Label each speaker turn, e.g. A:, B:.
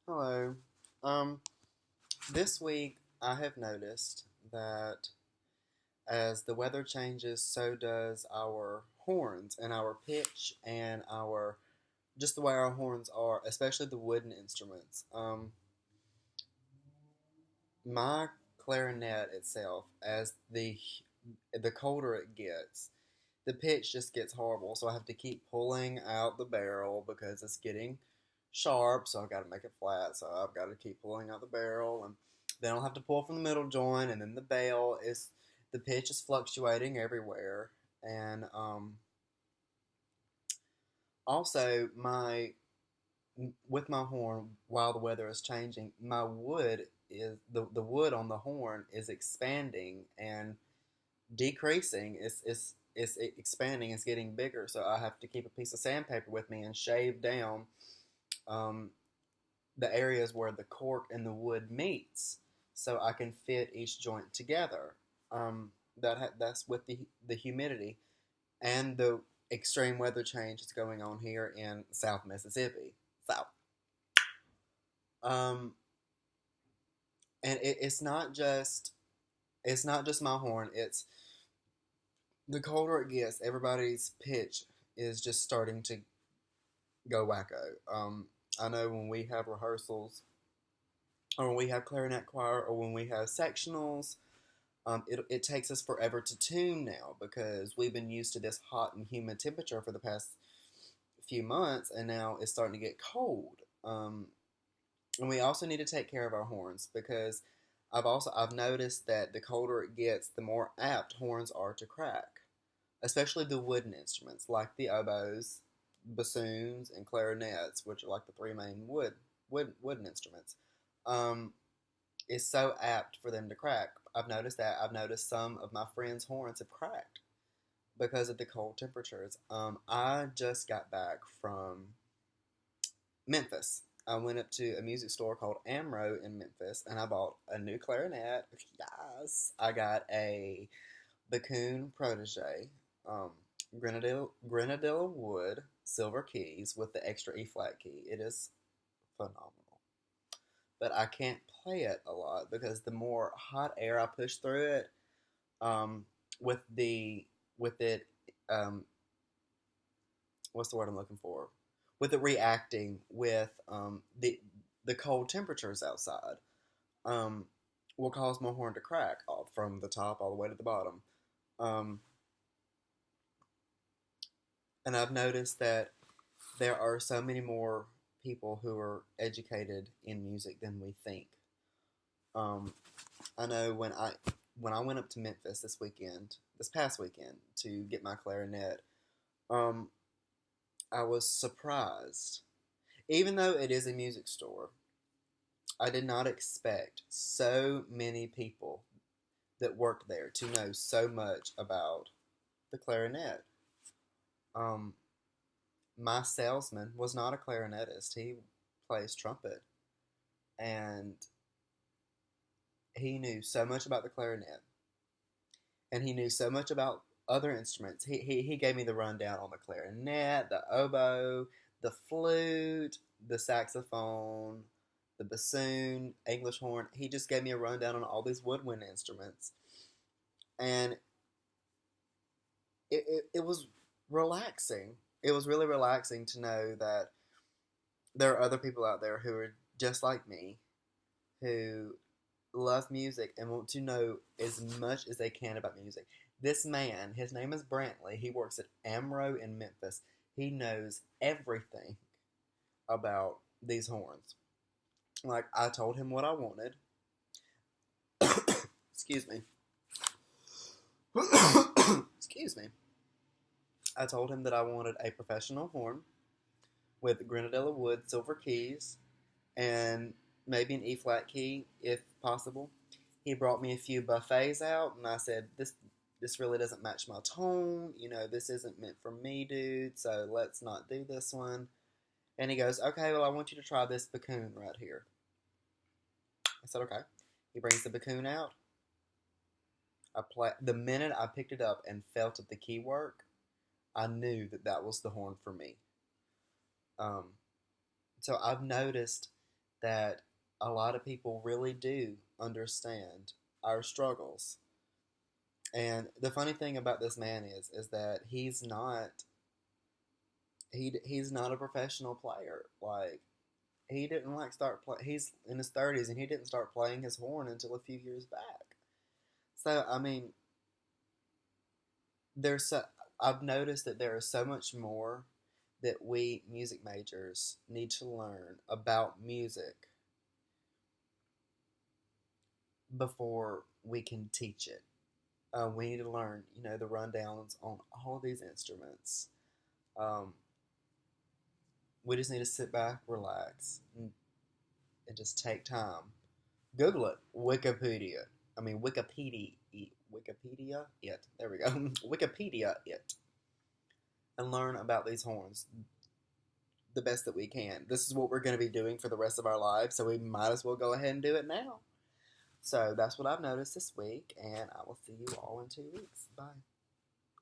A: Hello. Um, this week I have noticed that as the weather changes, so does our horns and our pitch and our just the way our horns are, especially the wooden instruments. My clarinet itself, as the colder it gets, the pitch just gets horrible. So I have to keep pulling out the barrel because it's getting sharp. So I've got to make it flat. So I've got to keep pulling out the barrel, and then I'll have to pull from the middle joint, and then the pitch is fluctuating everywhere, and also my with my horn while the weather is changing, my wood is the wood on the horn is expanding and decreasing. It's expanding. It's getting bigger. So I have to keep a piece of sandpaper with me and shave down um, the areas where the cork and the wood meets, so I can fit each joint together. That's with the humidity and the extreme weather change that's going on here in South Mississippi. So, um, and it's not just my horn. It's the colder it gets, everybody's pitch is just starting to go wacko. I know when we have rehearsals, or when we have clarinet choir, or when we have sectionals, it takes us forever to tune now because we've been used to this hot and humid temperature for the past few months, and now it's starting to get cold. And we also need to take care of our horns because I've noticed that the colder it gets, the more apt horns are to crack, especially the wooden instruments like the oboes, bassoons, and clarinets, which are like the three main wooden instruments. Um, is so apt for them to crack. I've noticed that. I've noticed some of my friends' horns have cracked because of the cold temperatures. I just got back from Memphis. I went up to a music store called Amro in Memphis and I bought a new clarinet. Yes. I got a Bakun Protege, um, Grenadilla wood, silver keys with the extra E flat key. It is phenomenal. But I can't play it a lot because the more hot air I push through it, um, with the with it, um, what's the word I'm looking for? With it reacting with the cold temperatures outside, um, will cause my horn to crack all, from the top all the way to the bottom. Um, and I've noticed that there are so many more people who are educated in music than we think. Um, I know when I went up to Memphis this past weekend to get my clarinet, um, I was surprised. Even though it is a music store, I did not expect so many people that worked there to know so much about the clarinet. Um, my salesman was not a clarinetist; he plays trumpet, and he knew so much about the clarinet, and he knew so much about other instruments. He gave me the rundown on the clarinet, the oboe, the flute, the saxophone, the bassoon, English horn. He just gave me a rundown on all these woodwind instruments. And it was relaxing. It was really relaxing to know that there are other people out there who are just like me, who love music and want to know as much as they can about music. This man, his name is Brantley. He works at Amro in Memphis. He knows everything about these horns. Like, I told him what I wanted. Excuse me. Excuse me. I told him that I wanted a professional horn with Grenadilla wood silver keys and maybe an E flat key if possible. He brought me a few buffets out, and I said, this really doesn't match my tone. You know, this isn't meant for me, dude. So let's not do this one. And he goes, okay, well, I want you to try this Bakun right here. I said, okay. He brings the Bakun out. The minute I picked it up and felt of the key work, I knew that that was the horn for me. Um, so I've noticed that a lot of people really do understand our struggles. And the funny thing about this man is that he's not a professional player. Like, he didn't like start play. He's in his 30s and he didn't start playing his horn until a few years back. So I mean, there's so, I've noticed that there is so much more that we music majors need to learn about music before we can teach it. We need to learn, the rundowns on all of these instruments. Um, we just need to sit back, relax, and just take time. Google it. Wikipedia. I mean, Wikipedia. Wikipedia it. There we go. Wikipedia it. And learn about these horns the best that we can. This is what we're going to be doing for the rest of our lives, so we might as well go ahead and do it now. So that's what I've noticed this week, and I will see you all in 2 weeks. Bye.